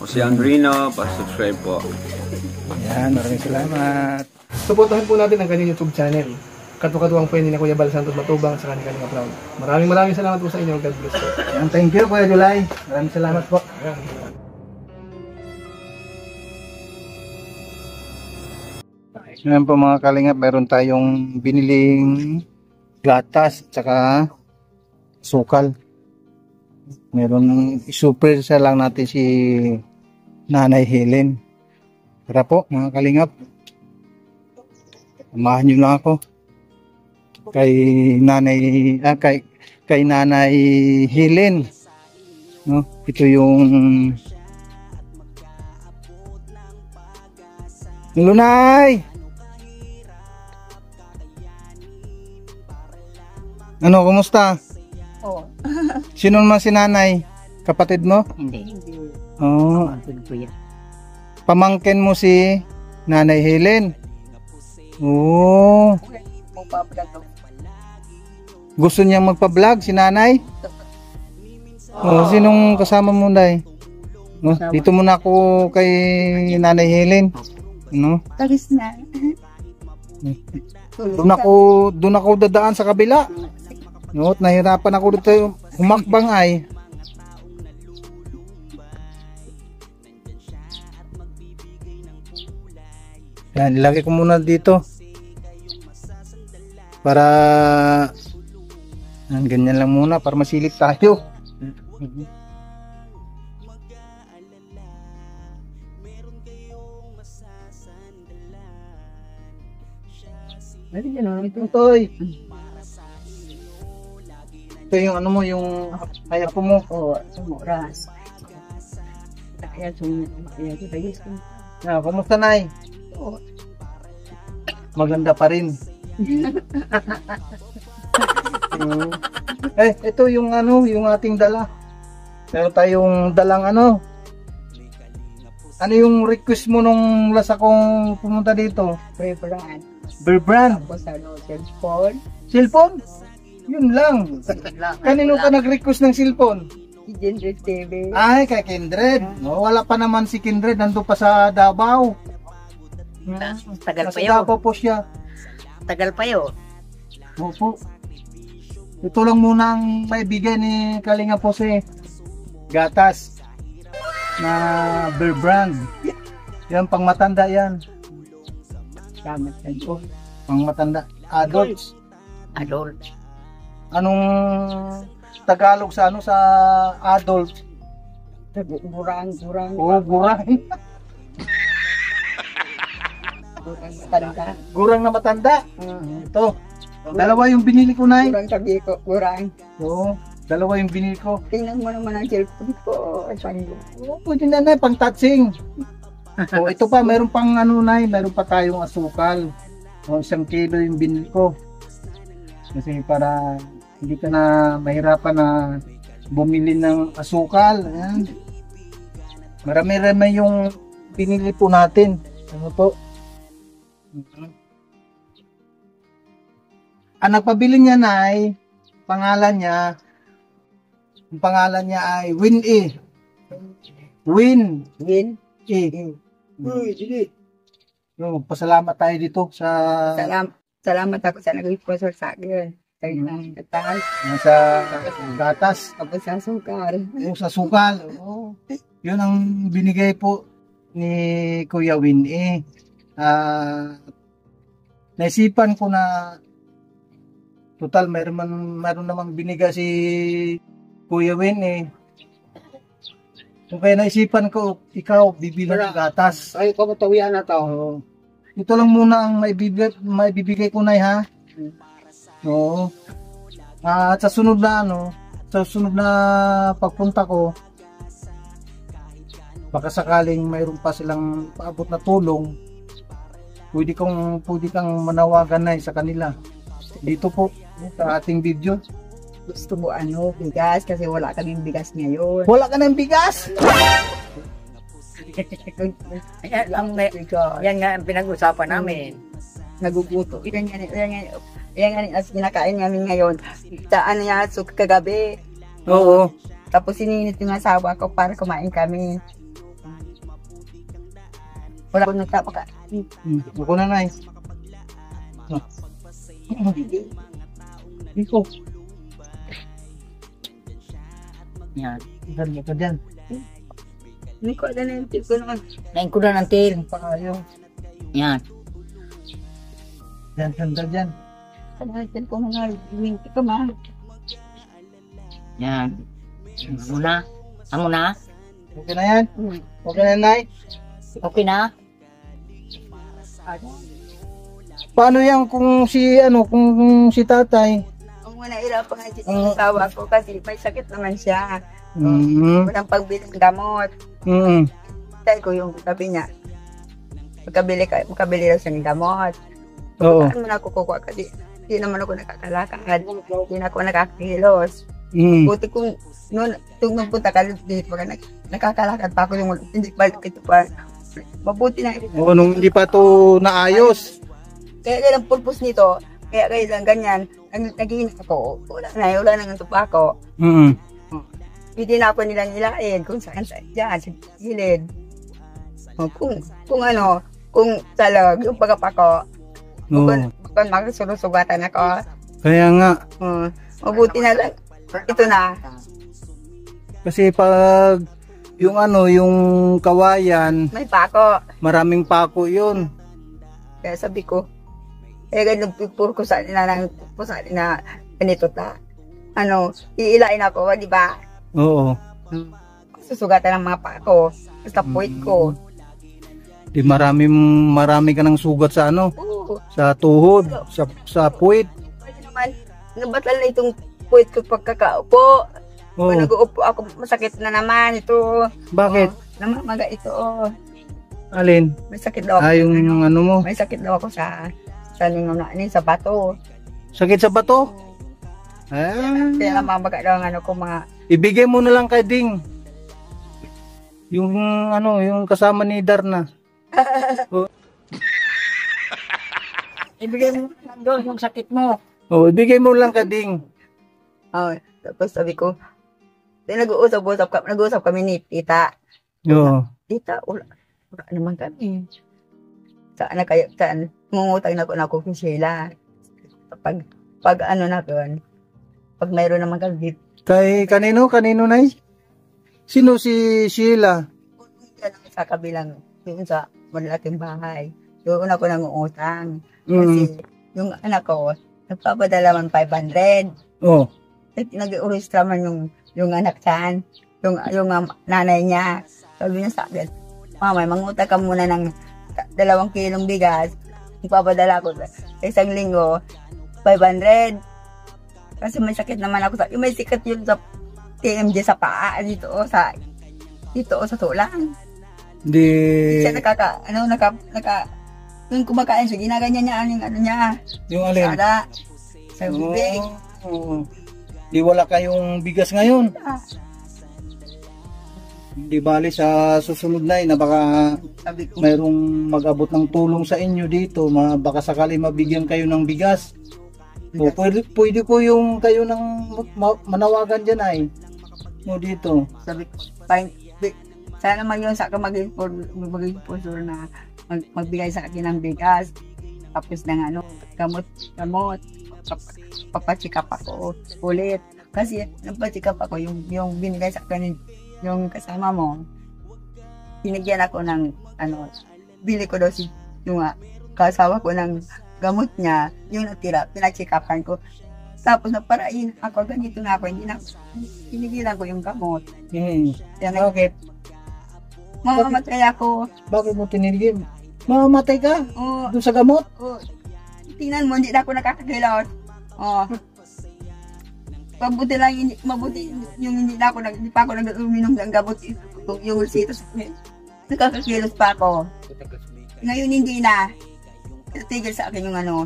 Si Andrino, pa-subscribe po. Yan, maraming salamat. Suportahan po natin ang kanyang YouTube channel. Katuwang po ni Kuya Bal Santos Matubang sa kanyang Proud. Maraming salamat po sa inyo. God bless po. Yan, thank you Kuya July. Maraming salamat po. Ngayon po mga kalingap, meron tayong biniling gatas at saka sukal. Meron super sa lang natin si Nanay Helen. Tara po mga kalingap. Samahan nyo lang ako kay Nanay Helen. No, ito yung Lunay. Ano, kumusta? Oo. Sino naman si Nanay? Kapatid mo? Hindi. Oh. Pamangkin ko yan. Pamangkin mo si Nanay Helen. Oh. Gusto niya magpa-vlog si Nanay? Oh, sinong kasama mo, Day? No, dito muna ako kay Nanay Helen. No? Talis na. Doon ako dadaan sa kabila. No, nahirapan ako dito humakbang ay. Yan, ilagay ko muna dito. Para ganyan lang muna para masilip tayo. Toy. Ito yung ano mo, yung kaya ko mo. Oo, sumuras. Kaya sumuras. Kumusta, Nay? Oo. Maganda pa rin. Ito yung ano, yung ating dala. Meron tayong dalang ano. Ano yung request mo nung last akong pumunta dito? Bear brand. Tapos ano, cellphone. Cellphone? Yun lang. Kanino ka nag-request ng cellphone? Si Kindred TV. Ay, kay Kindred. No, wala pa naman si Kindred. Nandun pa sa Davao. Tagal pa Sa yun. Davao po siya. Tagal pa yun. Opo. Ito lang muna ang maibigay ni Kalinga Pose. Gatas. Na Bear brand. Yan, pang matanda yan. Salamat sa Diyos. Pang matanda. Adults. Adult. Anong Tagalog sa ano sa adult? Gurang. Oh, gurang. Gurang matanda. Gurang na matanda. Ito. Dalawa yung binili ko, Nay. Gurang sabi ko, gurang. Oo. Dalawa yung binili ko. Tingnan mo naman ang cellphone ko. Oo, pwede na, Nay, pang touching. O, ito pa, meron pang ano, Nay, meron pa tayong asukal. O, 1 kilo yung binili ko. Kasi para hindi ka na mahirapan na bumili ng asukal. Ayan. Marami-rami yung binili po natin. Ano po? Ang nagpabili niya, Nay, pangalan niya ay Win-E. Win-E. No, pasalamat tayo dito sa Salamat ako sa nag-sponsor sa akin. sa gatas. Tapos sa sukal. O sa sukal. Oh. Yun ang binigay po ni Kuya Win-E. Naisipan ko na total meron namang binigay si Kuya Win-E. So kaya naisipan ko, ikaw bibili ng gatas. Ay, kamatawian na to. Ito lang muna ang maibibigay ko, Nay, ha? Oo. At sa sunod na pagpunta ko, baka sakaling mayroon pa silang paabot na tulong, pwede kang manawagan, Nay, sa kanila. Dito po, sa ating video. Gusto mo bigas kasi wala kaming bigas ngayon. Wala ka ng bigas? Yan nga ang pinag-usapan namin. Naguguto. Yan nga as kinakain namin ngayon. Saan niya kagabi. Oo. Tapos sininit yung asawa ko para kumain kami. Wala ko nagtapaka. Ako na, Nay. Iko. Yan. Saan mo ka dyan? Hindi ko alam na yung til ko naman. Nain ko na ng til. Paayo. Yan. Dyan, sandal dyan. Panahitin ko mga minti ka ma. Yan. Amo na. Amo na. Okay na yan? Okay na, Nay? Okay na. Paano yan kung kung si tatay? Ang muna irapan nga si asawa ko kasi may sakit naman siya. Walang pagbili ng gamot. Tay ko yung sabi niya. Magkabili daw siya ng gamot. Oo. Saan mo na ako kukuha kasi hindi naman ako nakakalakad. Hindi na ako nakakakilos. Buti kung nung punta ka dito, nakakalakad pa ako yung hindi balik ito pa. Mabuti na. Oo, nung hindi pa to naayos. Kaya ang purpose nito, kaya lang ganyan, naghihinak ako, wala na nga tupa ako. Hindi na ako nilang nilain kung saan dyan, sa gilid. Kung salag, yung pagkapako, kung makasurusugatan ako. Kaya nga. Mabuti na lang, ito na. Kasi pag yung kawayan, May pako. maraming pako yun. Kaya sabi ko, ganun pipur ko sa nila na ganito ta. Iilain ako, di ba? Oo. Susugatan ng mga pako, basta puwit ko. Di marami ka ng sugat sa sa tuhod, sa puwit. Kasi naman, nabatal na itong puwit ko pagkakaupo. Oo. Nag-uupo ako, masakit na naman ito. Bakit? Namamaga ito. Alin? May sakit daw ako. Yung mo? May sakit daw ako sa sa bato. Sakit sa bato? Ah. Kaya namamaga daw ang ko mga... Ibigay mo na lang kay Ding. Yung yung kasama ni Darna. Ibigay mo lang doon yung sakit mo. Ibigay mo lang kay Ding. Tapos sabi ko, nag-uusap kami ni Tita. Oo. Tita, wala naman kami. Saan, mungutang na ako kung Sheila. Pag pag mayroon naman kami. Kanino, Nay? Sino si Sheila? Sa kabilang, yun sa malaking bahay. Doon ako nangungutang. Kasi yung anak ko, nagpapadala man 500. Oo. Nag-urustra man yung anak saan, yung nanay niya. Sabi niya sa akin, Mama, mangutang ka muna ng 2 kilong bigas. Nagpapadala ko sa isang linggo, 500. Kasi may sakit naman ako yung may sikat yun sa TMJ sa paa, dito sa tulang. Di... Siya yung kumakain siya, ginaganyan niya niya. Yung alin? Sada. Sa bubig. Oo. Di wala kayong bigas ngayon. Di bali sa susunod na baka mayroong mag-abot ng tulong sa inyo dito, baka sakali mabigyan kayo ng bigas. O pwede ko yung kayo ng manawagan dyan dito. Sabi ko, sana man yun sa akin maging sponsor na magbigay sa akin ng bigas. Tapos ng gamot. Papachikap ako ulit. Kasi napachikap ako yung binigay sa akin yung kasama mo. Binigyan ako ng bili ko daw yung kasawa ko ng gamot niya, yung natira, pinachikapan ko. Tapos naparain ako, ganito na ako, pinigilan ko yung gamot. Bakit? Mamamatay ako. Bakit mo tinigil? Mamamatay ka? Doon sa gamot? Tingnan mo, hindi na ako nakakakilos. Mabuti yung hindi pa ako nag-uminom ng gamot, yung ulcitos. Nakakakilos pa ako. Ngayon hindi na. Tigil sa akin yung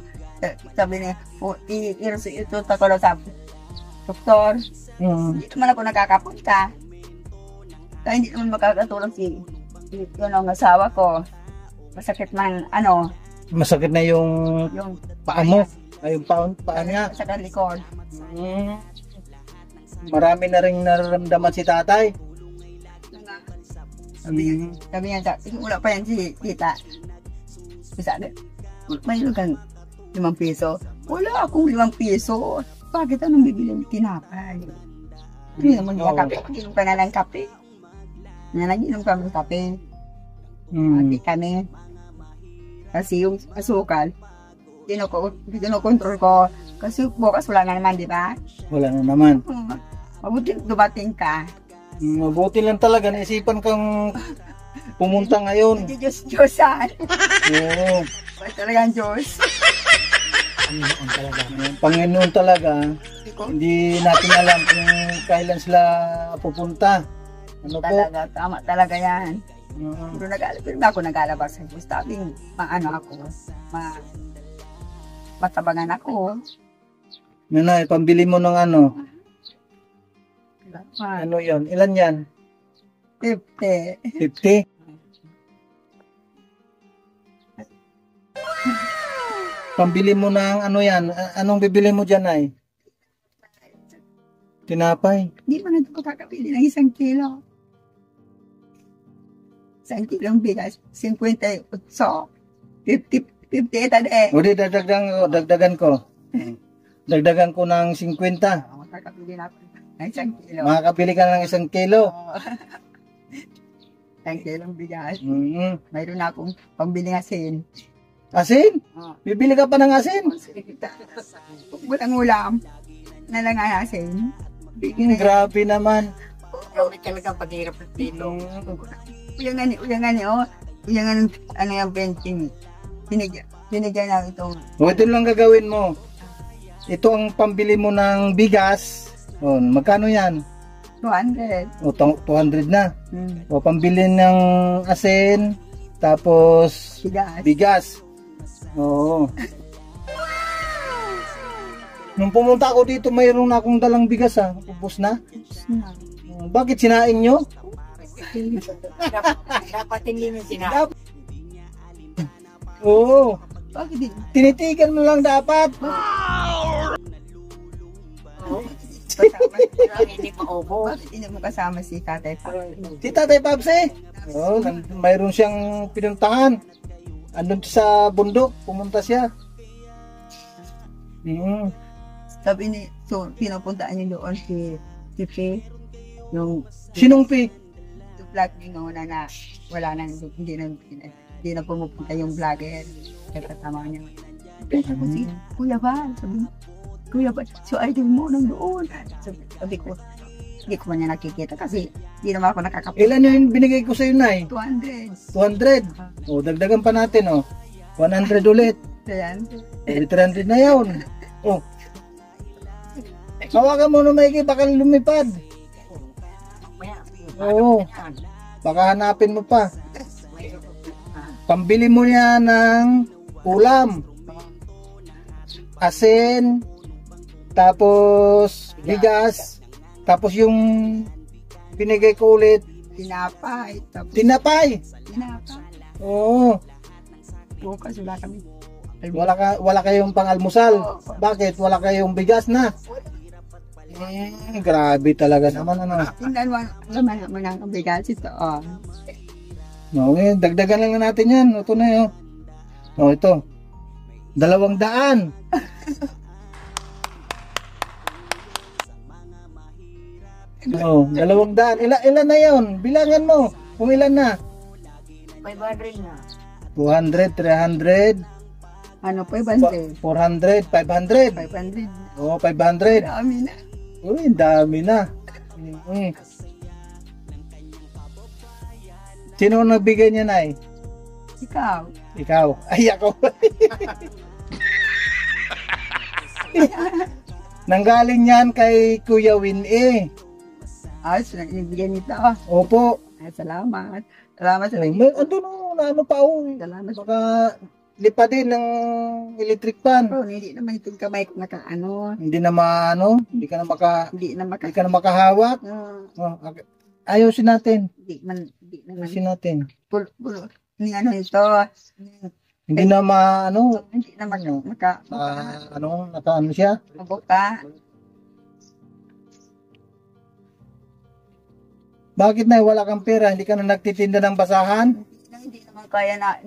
sabi niya, ito ko daw sa doktor. Hindi naman ako nakakapunta. Kaya hindi naman makakatulong yung asawa ko. Masakit man, Masakit na yung paa mo. Yung paa niya. Sa likod. Marami na rin nararamdaman si tatay. Sabi niya, wala pa yan si tita. Sabi, mayroon kang 5 piso. Wala akong 5 piso. Bakit anong bibili ng tinapay? Hindi naman niya kape. Inom ka na ng kape. Nag-inom kami ng kape. Ati kami. Kasi yung asukal, dinokontrol ko. Kasi bukas wala na naman, di ba? Wala na naman. Mabuti dumating ka. Mabuti lang talaga, naisipan kang pumunta ngayon. Hindi Diyos-Diyosan. Oo. Ba talagang Diyos? Panginoon talaga, hindi natin alam kung kailan sila pupunta. Ano po? Talaga, tama talaga yan. Pero ako nag-alabas sa Diyos. Tabing, maano ako, matabangan ako. Nanay, pambili mo ng ano? Ah, Ano yon? Ilan yan? 50. 50? Pambili mo ng ano yan? Anong bibili mo dyan ay? Tinapay. Hindi mo na ito kakabili ng 1 kilo. 1 kilong bigas, 58. 50 ade. O di, dagdagan ko. Dagdagan ko ng 50. Kakabili na ako ng 1 kilo. Makakabili ka ng 1 kilo. 1 kilong bigas. Mm-hmm. Mayroon na akong pambili ng asin. Asin? Oh. Bibili ka pa ng asin? Walang ulam. Na lang ang asin. Grabe naman. Grabe talaga paghirap ng pilo. Uyangan, oh. Uyangan, ano yung 20. Binigyan na itong O ito lang gagawin mo. Ito ang pambili mo ng bigas. O, magkano yan? 200. O, 200 na. Hmm. O, pambili ng asin. Tapos, Bigas. bigas. Oo. Nung pumunta ako dito, mayroon na akong dalang bigas ha. Ubus na. Bakit sinaing nyo? Dapat hindi mo sinabi. Oo. Bakit hindi? Tinitigan mo lang dapat. Hindi maubo. Bakit hindi mo kasama si Tatay Pa? Si Tatay Papsi. Oo, mayroon siyang pinuntahan. Andun sa bundok, pumunta siya. Sabi ni, so, pinupuntaan niyo doon si P. Yung Sinong Pi? vlog niyo na wala nang, hindi na pumupunta yung vlogger. Kaya kasama niya. Sabi ko si Kuya Val, sabi niya, Kuya Val, so idol mo nang doon. Sabi ko, hindi ko man niya nakikita kasi hindi naman ako nakakapit. Ilan yung binigay ko sa'yo, Nay? 200. 200. O, dagdagan pa natin, o. 100 ulit. Ayan. 300 na yun. O. Hawakan mo na maigi, baka lumipad. Oo. Baka hanapin mo pa. Pambili mo niya ng ulam. Asin. Tapos bigas. Tapos yung binigay ko ulit. Tinapay. Tapos, Tinapay. tinapay. Oo. Bukas wala kami. Wala kayong pang-almusal. Bakit? Wala kayong bigas na. Grabe talaga naman ano. Tingnan mo, laman mo ng bigas ito. Oh. No, dagdagan lang natin yan. Ito na yun. Oh, ito. 200. Oh, 200. Ilan na yun? Bilangan mo. Kung ilan na. 500 na. 200, 300, Ano po, 500? 400, 500. 500. Oh, 500. Dami na. Uy, dami na. Sino ang nagbigay niya, Nay? Ikaw. Ikaw. Ay, ako. Nanggaling yan kay Kuya Win-E. So nabigyan nito. Opo. Ay, salamat. Salamat sa May, na ano pa oh. Salamat. Baka lipa din ng electric fan. Bro, hindi naman itong kamay ko nakaano. Hindi na maano, hindi ka na makahawak. Oh, okay. Ayusin natin. Hindi naman. Ayusin natin. Pulo. Ni ano ito. Hindi na maano, Hindi na naka ano siya. mabuka. Bakit na wala kang pera? Hindi ka na nagtitinda ng basahan? Hindi naman kaya na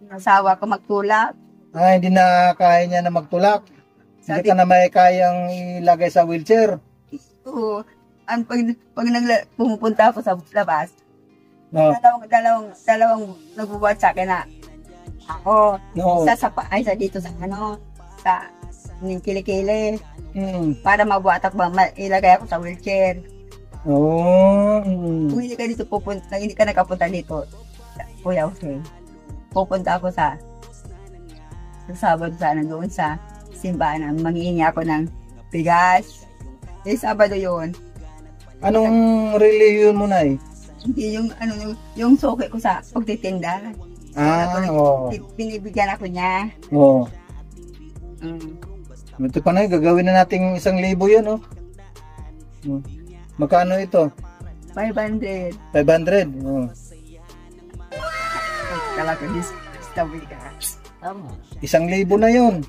nasawa ko magtulak. Hindi na kaya niya na magtulak. Hindi ka na may kayang ilagay sa wheelchair. Oo. Pag pumupunta ako sa labas, No. dalawang nagbubuhat sa akin na ako, No. sa dito sa kilikili, Mm. para mabuhat ako, ilagay ako sa wheelchair. Oh. Kung hindi ka dito hindi ka nakapunta dito, Kuya Jose, pupunta ako sa Sabado sana doon sa simbahan, manghihingi ako ng bigas. Sabado yun. Anong religion mo na Hindi yung suki ko sa pagtitinda. Oo. Binibigyan ako niya. Oo. Mm. Ito pa na, gagawin na natin 1,000 yan, oh. Magkano ito? 500. 500. Oh. Talaga sa bigas. 1,000 na yun.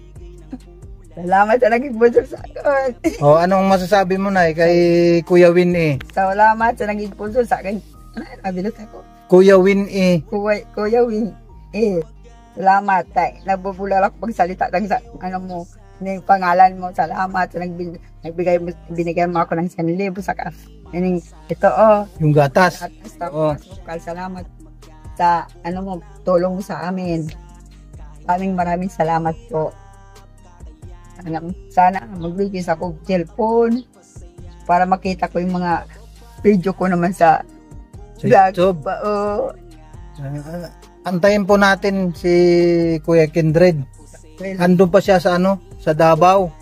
Salamat sa naging sponsor sa akin. Anong masasabi mo na kay Kuya Win Salamat sa naging sponsor sa akin. Nabilot ako. Kuya Win Kuya Win. Salamat. Nabubulal ako pagsalita ng ng pangalan mo. Salamat sa binigay mo ako ng 1,000 sa ito yung gatas. Salamat sa tulong mo sa amin. Maraming salamat po. Sana magbigay ako cellphone para makita ko yung mga video ko naman sa YouTube. Antayin po natin si Kuya Kindred. Andun pa siya sa sa Davao.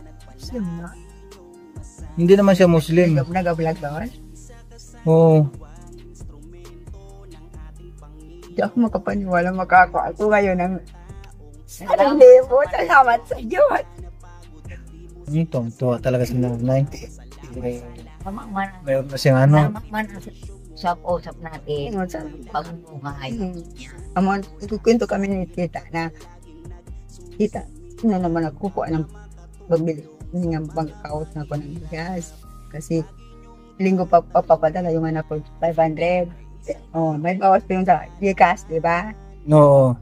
Hindi naman siya Muslim. Nag-vlog ba? Oo. Hindi ako makapaniwala makakuha ako ngayon ng salamat sa Diyos. Tuwa talaga si nanay. Mayroon na siyang Usap natin. Pagbuhay. Ikukwento kami ni Tita na Tita, naman nagkukuha ng pagbili ng pang-out na ko ng bigas. Kasi linggo papadala yung anak ko 500. May bawas pa yung sa Gcash, di ba? Oo.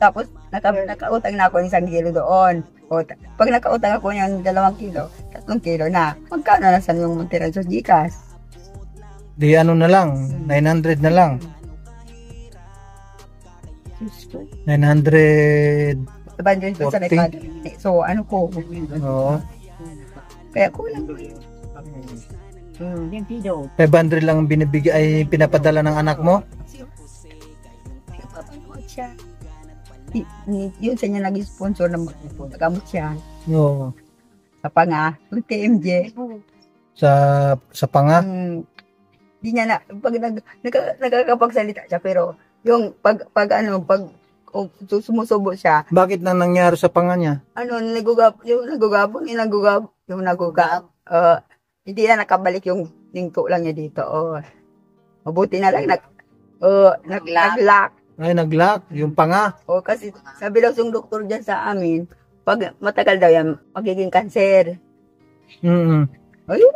Tapos nakautang na ako ng 1 kilo doon. Pag nakautang ako ng 2 kilo, 3 kilo na, magkano na saan yung matira sa Gcash? Di na lang, 900 na lang. 900. So, ko? Oo. Kaya kulang ko yun. Yung pido. 500 lang binibigay ay pinapadala ng anak mo? Napapanood siya. Yun sa niya naging sponsor ng nagamot siya. Oo. Sa panga, yung TMJ. Sa panga? Di niya na, pag nagkakapagsalita siya, pero yung pag sumusubo siya. Bakit nang nangyari sa panga niya? Hindi na nakabalik yung lingko lang niya dito. Mabuti na lang nag-lock. Ay, nag-lock yung panga. Kasi sabi daw yung doktor dyan sa amin, pag matagal daw yan, magiging cancer. Ayun,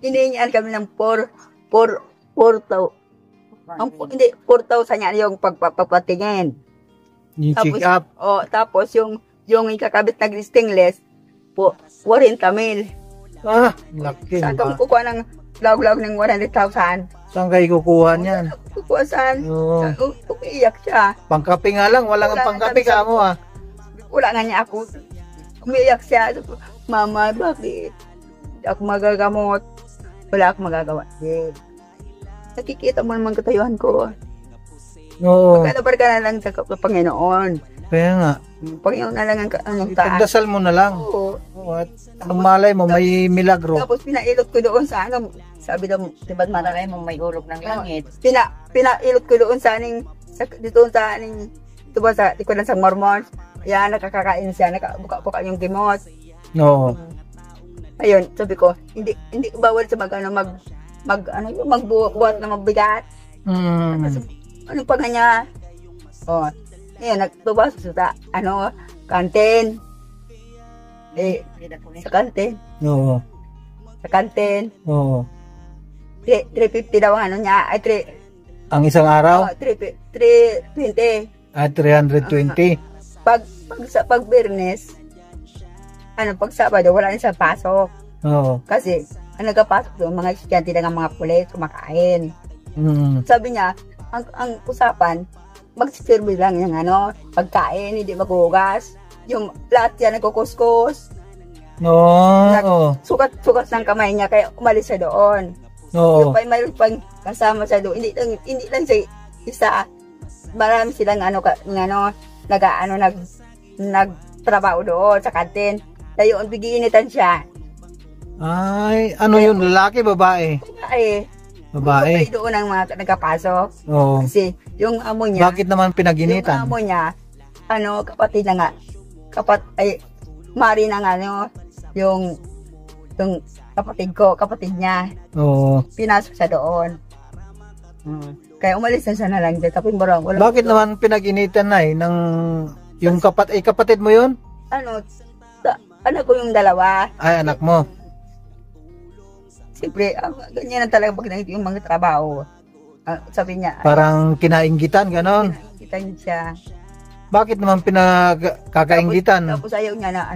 hinihingian kami ng 4,000 yan yung pagpapatingin. Yung check up. Tapos yung ikakabit na stainless, 40,000. Laki. Saan ka kukuha ng lag-lag ng 100,000? Saan kayo kukuha niyan? Kukuha saan? Umiiyak siya. Pangkape nga lang, wala kang pangkape ka mo Wala nga niya ako. Umiiyak siya. Mama, bakit? Hindi ako magagamot. Wala akong magagawa. Nakikita mo naman katayuan ko. Oo. Pagkalabar ka na lang sa Panginoon. Kaya nga. Panginoon na lang ang taas. Pagdasal mo na lang. Oo. At anong malay mo, may milagro. Tapos pinailot ko doon sa sabi daw, Diba't matalay mo may ulog ng langit. Pinailot ko doon sa dito sa ito ba sa likuran sa Mormons. Yan, nakakakain siya, nakabuka-buka yung kimot. Oo. Ayun, sabi ko, hindi bawal sa magbuhat ng mabigat. Anong pag niya? Ayun, nagtubas sa kantin. Sa kantin. Oo. Sa kantin. Oo. 350 daw ang ano niya. Ay, Ang isang araw? 320. At 320. Pag Biyernes, pag Sabado, wala na siya pasok. Oo. Kasi, ang nagapasok doon, mga estudyante lang ang mga pulis, kumakain. Mm. Sabi niya, ang usapan, magsiserve lang yung pagkain, hindi maghugas. Yung lahat yan nagkukuskus. Oo. Sukat ng kamay niya, kaya umalis siya doon. Oo. Yung mayroon pang kasama siya doon, hindi lang siya isa. Marami silang nagtrabaho doon sa kantin. Tayo, biginitan siya. Ay, ano yun? Lalaki, babae? Babae. Doon ang mga nagkapasok. Oo. Kasi yung amo niya. Bakit naman pinaginitan? Yung amo niya, kapatid na nga. Mari na nga, yung kapatid niya. Oo. Pinasok siya doon. Kaya umalis na siya na lang dyan. Bakit naman pinaginitan na yung kapatid mo yun? Anak ko yung dalawa. Ay, anak mo. Siyempre, ganyan na talaga pag nakita yung mga trabaho. Sabi niya, Parang kinainggitan, ganon. kita niya siya. Bakit naman pinagkakainggitan? Tapos ayaw niya na,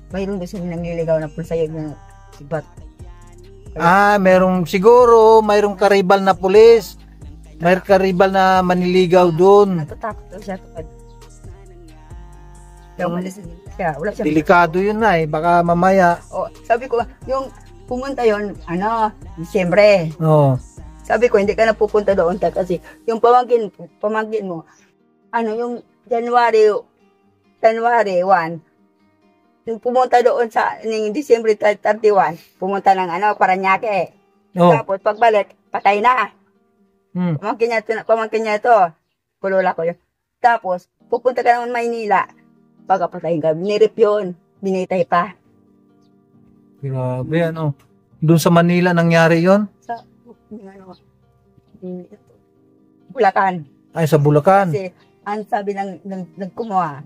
mayroon doon siya nangliligaw na po sa'yo ng sibat. Mayroong karibal na pulis. Mayroong karibal na maniligaw doon. Natatakot daw siya. Kaya umalis siya. Wala siya. Delikado yun na baka mamaya. Sabi ko, yung pumunta yon Disyembre. Oo. Sabi ko, hindi ka na pupunta doon kasi yung pamangkin mo, yung January 1, yung pumunta doon ng December 31, pumunta ng Paranaque. Oh. Tapos pagbalik, patay na. Pamangkin niya ito. Kulula ko yun. Tapos, pupunta ka naman Maynila. Pagkapatayin ka, nirip yun. Binitay pa. Grabe, Doon sa Manila nangyari yon? Sa, Bulacan. Ay, sa Bulacan. Kasi, ang sabi ng nagkumuha,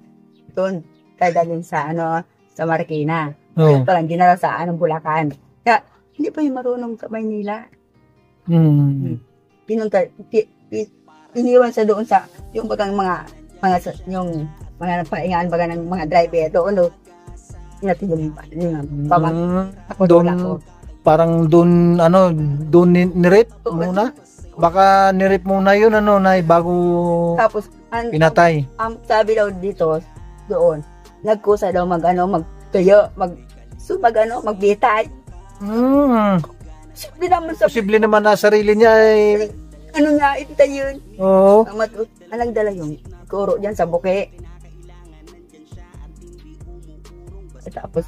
doon, dadalhin sa Marikina. Oo. Ito lang, dinala sa Bulacan. Kaya, hindi pa yung marunong sa Maynila. Pinunta, iniwan sa doon sa, yung bagang mga napaingaan baga ng mga driver doon, natin yung ako doon ako. Parang doon nirip muna. Baka nirip muna yun bago Tapos pinatay. Ang sabi daw dito doon, nagkusa daw magtuyo, magbitay. Posible naman na sarili niya Ito yun. Oo. Anong dala yung kuro diyan sa buke. Tapos,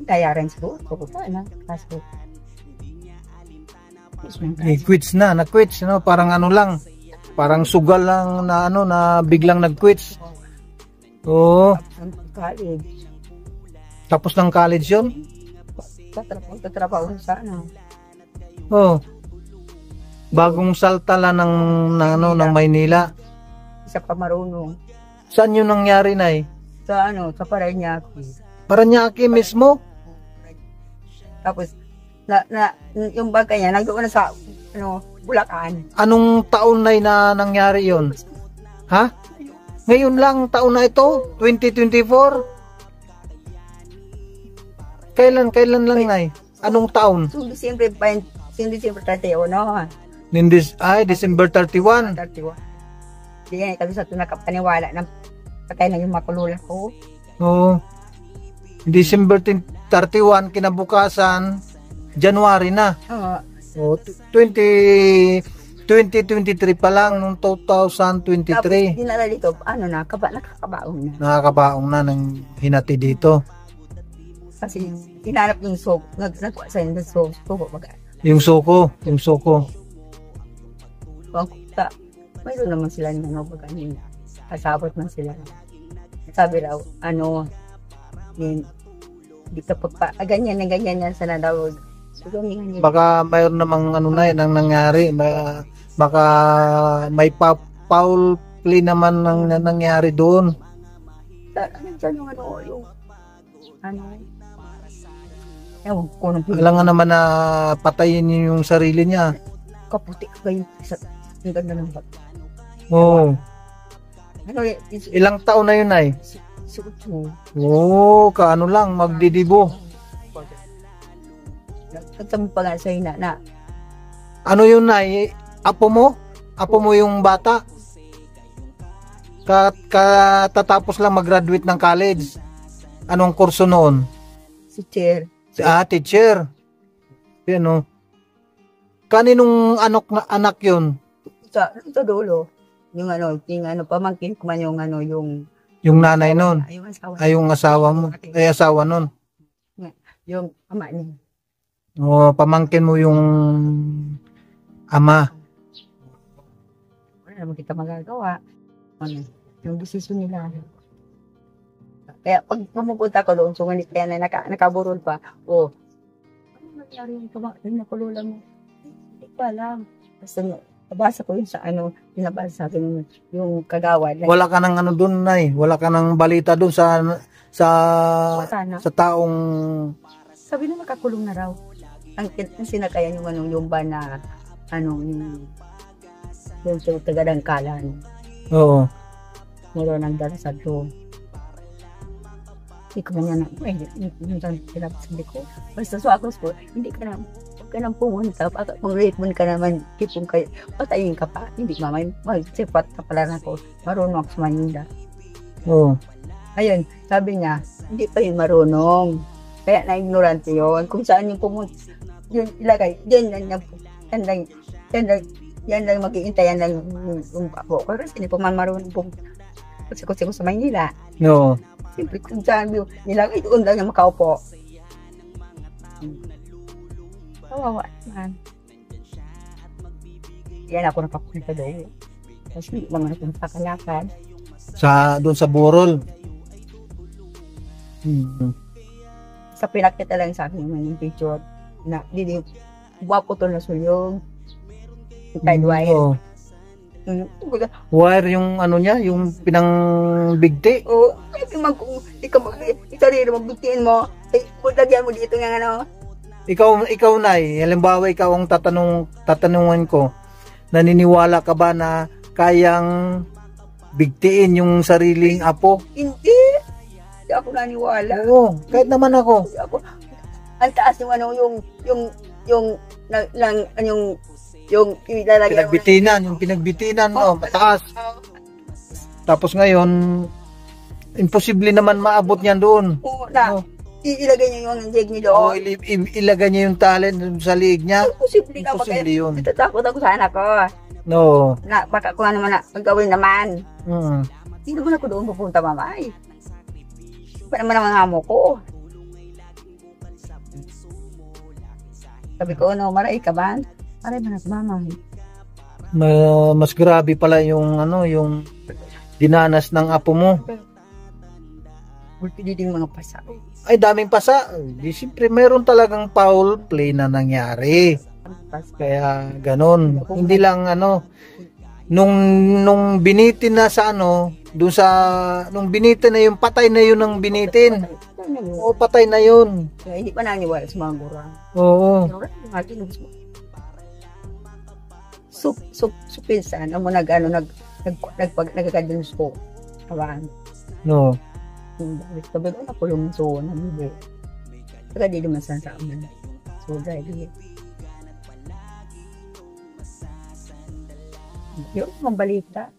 kaya rin siguro. Kaso, quits na. Na-quits. Parang lang. Parang sugal lang na biglang nag-quits. Oo. College. Tapos ng college yun? Tatrabaho sa Oo. Bagong salta lang ng Maynila. Isa pa marunong. Saan yun nangyari, Nay? Sa sa Paranaque. Paranaque mismo? Tapos, yung bangka niya, nagdoon na sa, Bulacan. Anong taon na nangyari yon? Ha? Ngayon lang taon na ito? 2024? Kailan lang, Nay? Anong taon? So, December 31. December 31. 31. Hindi nga kami sa nakapaniwala na patay na yung makulula ko. Oo. December 31, kinabukasan, January na. Oo. 2023 pa lang, nung 2023. Tapos, dinala dito, nakakabaong na. Nakakabaong na ng hinati dito. Kasi, hinanap yung soap, nagkuha sa yung soap, Yung suko. Mayroon naman sila kasabot man sila. Sabi raw, hindi ka ganyan yan sana daw. Baka mayroon namang nang nangyari. Baka may foul play naman nang nangyari doon. Ewan ko nung Alam nga naman na patayin yung sarili niya. kaputi kayo sa ang ganda ng bata. Oo. Ano, Ilang taon na yun, Nay? suto. Oo, kaano lang, magdidibo. Nagtamo pa nga sa'yo na Ano yun, Nay? Apo mo? Apo mo yung bata? Katatapos lang mag-graduate ng college. Anong kurso noon? si Chair. Teacher. Yan, oh. Kaninong anak yun? Sa dulo. Yung pamangkin ko man yung Yung nanay nun? yung asawa. Ay, yung asawa mo? Ay, asawa nun? Yung ama niya. O, pamangkin mo yung ama. Wala naman kita magagawa. Yung desisyon nila. Kaya pag pumupunta ko doon, so ngunit kaya na nakaburol pa, ano nangyari yung nakulula mo? Hindi pa alam. Basta nabasa ko yun sa pinabasa sa akin yung kagawad. Wala ka ng doon, Nay? Wala ka ng balita doon sa taong... Sabi na makakulong na raw. Ang sinakayan yung ba na yung tagadangkalan. Oo. Meron ng darasad doon. Hindi ko man yan sabi ko. Basta so ako po, hindi ka na, huwag ka nang pumunta. Kung rate mo ka naman, kipong kayo, patayin ka pa. Hindi mamay, magsipat ka pala na ko. Marunong ako sa Manila. Oo. Ayun, sabi niya, hindi pa yun marunong. Kaya na-ignorante yun. Kung saan yung pumunta, yun ilagay, yan lang mag-iintay, yan lang yung ako. Kasi hindi pa man marunong kasi ko sa Manila. Oo. Siyempre, kung saan yung nilagay doon lang niya makaupo. Kawawa naman. Yan ako nakapunta doon. Kasi hindi naman ako nakakalakad. Doon sa Burol. Sa pinakita lang sa akin yung picture na hindi guwapo to na sulyong. Tide wire. Oo. Wire yung niya, yung pinangbigti. Oo, sarili mo, bigtiin mo. Lagyan mo dito ng Ikaw, Nay, halimbawa ikaw ang tatanungan ko, naniniwala ka ba na kayang bigtiin yung sariling apo? Hindi ako naniwala. Oo, kahit naman ako. Ang taas yung ilalagay Pinagbitinan, mataas. Tapos ngayon, imposible naman maabot niyan doon. Oo, ilagay niya yung leg niya doon. Ilagay niya yung talent sa liig niya. Imposible yun. Natatakot ako sa anak ko. No. Na, baka kung ano man gawin naman. Mm. Hindi naman ako doon pupunta, mamay. Pa naman ang mga amo ko. Sabi ko, maray ka ba? Maray man at mamay. Mas grabe pala yung yung dinanas ng apo mo. Hindi mga pasa. Ay, daming pasa. Di, siyempre, meron talagang foul play na nangyari. Kaya, ganon. Hindi lang, nung binitin na sa nung binitin na yung patay na yun ng binitin. Oo, patay na yun. Kaya hindi pa naniwala sa mga gurang. Oo. Pinsan, nagkakadunus ko. Kawan. No. Sabi ko, nakulong so, nabibi. Saka di naman sa amin. So, dahil yun, mambalita.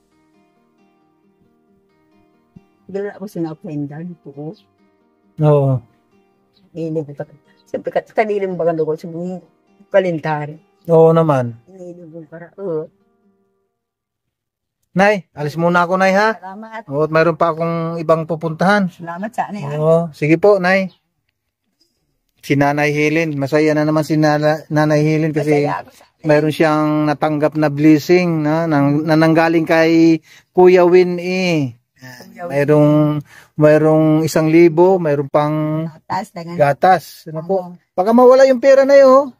Gala ako sinaprendan po. Oo. Siyempre, kanilang bagando ko, sabi kalintari. Oo naman. Inilibong para, Nay, alis muna ako, Nay, ha? Salamat. Oo, mayroon pa akong ibang pupuntahan. Salamat sa ano yan. Oo, sige po, Nay. Si Nanay Helen, masaya na naman si Nanay Helen kasi mayroon siyang natanggap na blessing na nanggaling kay Kuya Win Mayroong 1,000, mayroon pang gatas. Ano po? Baka mawala yung pera na yun.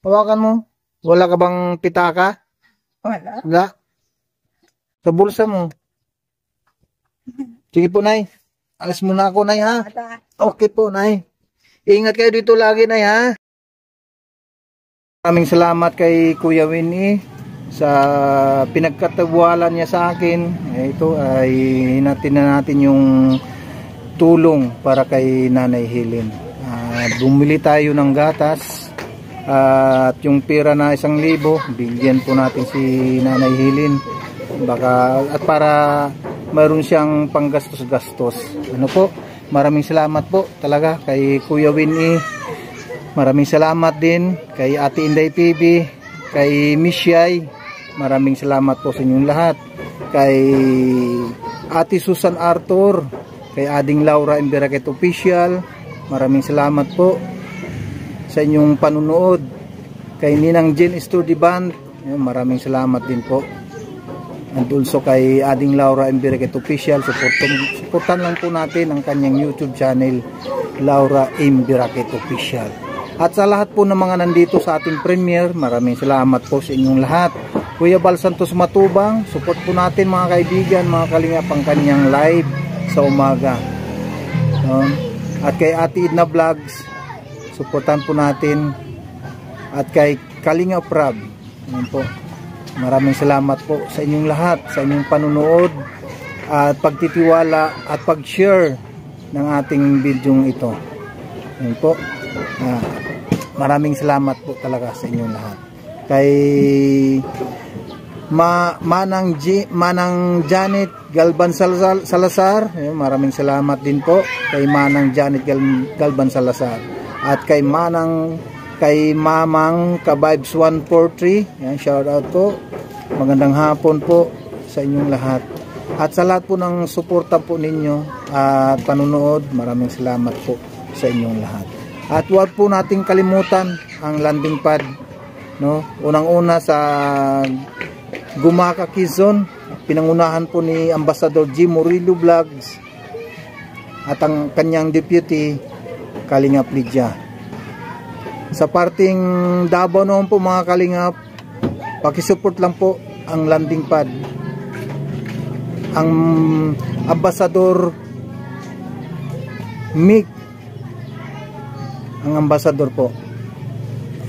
Hawakan mo. Wala ka bang pitaka? Wala. Wala. Sa bulsa mo. Sige po, Nay. Alis muna ako, Nay, ha? Okay po, Nay. Ingat kayo dito lagi, Nay, ha? Maraming salamat kay Kuya Winnie sa pinagkatiwala niya sa akin. Ito ay hinatin na natin yung tulong para kay Nanay Helen. Bumili tayo ng gatas at yung pera na 1,000 bigyan po natin si Nanay Helen at para mayroon siyang panggastos-gastos. Maraming salamat po talaga kay Kuya Winnie. Maraming salamat din kay Ate Inday PB, kay Miss Yai. Maraming salamat po sa inyong lahat. Kay Ate Susan Arthur, kay Ading Laura Imbiraket Official. Maraming salamat po sa inyong panunood. Kay Ninang Jen Study Band, maraming salamat din po. And also kay Ading Laura Imbiraket Official, supportan lang po natin ang kanyang YouTube channel, Laura Imbiraket Official. At sa lahat po ng mga nandito sa ating premiere, maraming salamat po sa inyong lahat. Kuya Bal Santos Matubang, support po natin mga kaibigan, mga kalingap ang kanyang live sa umaga. At kay Ate Edna Vlogs, supportan po natin. At kay Kalinga Prab, po. Maraming salamat po sa inyong lahat, sa inyong panunood at pagtitiwala at pag-share ng ating video ito. Po. Maraming salamat po talaga sa inyong lahat. Kay Manang Janet Galban Salazar, maraming salamat din po kay Manang Janet Galban Salazar. At kay Mamang Kabibes 143, yan, shout out po. Magandang hapon po sa inyong lahat. At sa lahat po ng suporta po ninyo at panunood, maraming salamat po sa inyong lahat. At huwag po nating kalimutan ang landing pad, unang-una sa Gumaka Quezon, pinangunahan po ni Ambassador G. Murillo Vlogs at ang kanyang deputy Kalingap Lydia. Sa parting Davao noon po mga kalingap, pakisupport lang po ang landing pad. Ang Ambassador Mick, ang ambassador po,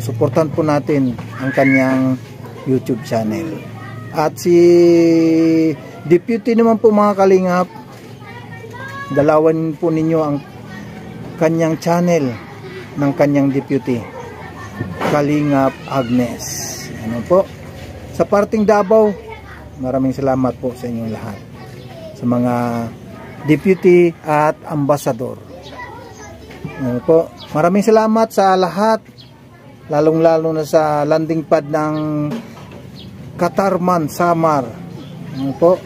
supportan po natin ang kanyang YouTube channel. At si deputy naman po mga kalingap, dalawan po ninyo ang kanyang channel ng kanyang deputy, Kalingap Agnes. Po? Sa parting Davao, maraming salamat po sa inyong lahat, sa mga deputy at ambassador. Po? Maraming salamat sa lahat, lalong-lalo na sa landing pad ng Katarman, Samar. Po?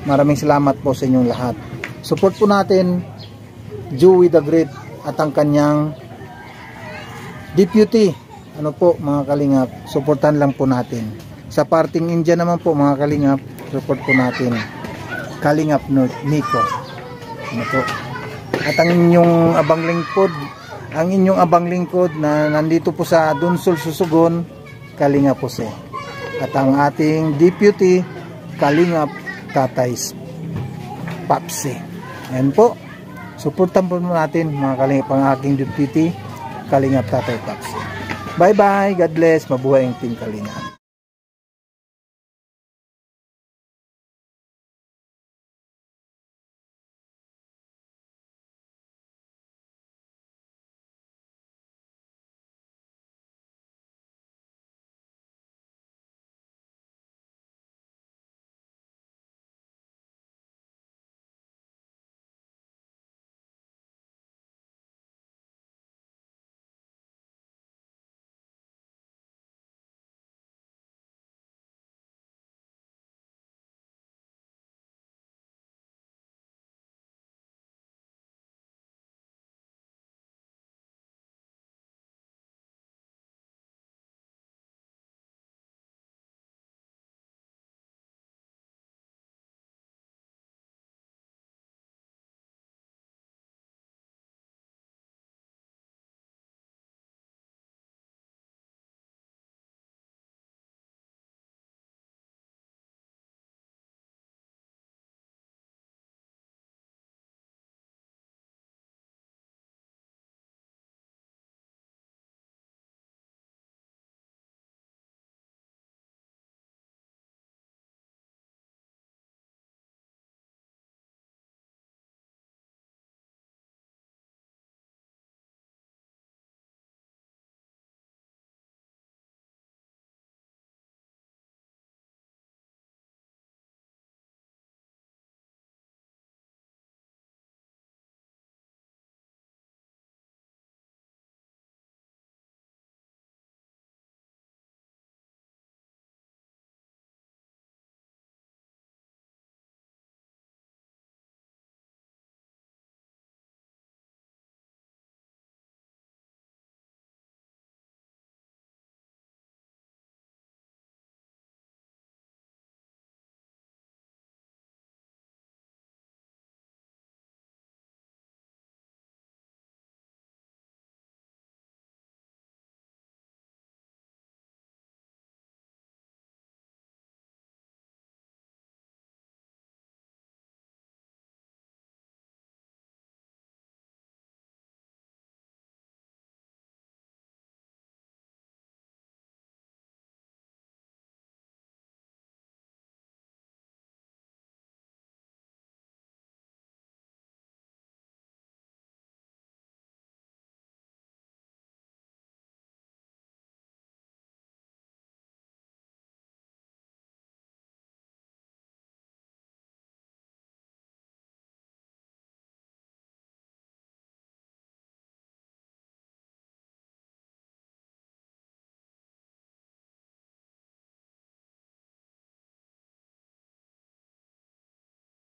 Maraming salamat po sa inyong lahat. Support po natin Joey the Great at ang kanyang deputy. Po mga kalingap, supportan lang po natin. Sa parting India naman po mga kalingap, support po natin Kalingap Nico. Po. At ang inyong abang lingkod na nandito po sa Dunsol, Susugon, Kalingap Jose. At ang ating deputy, Kalingap Tatay Papsi. Ayan po. Supportan po natin mga kalingap ang aking deputy, Kalingap Tatay Papsi. Bye bye. God bless. Mabuhay ang Team Kalingap.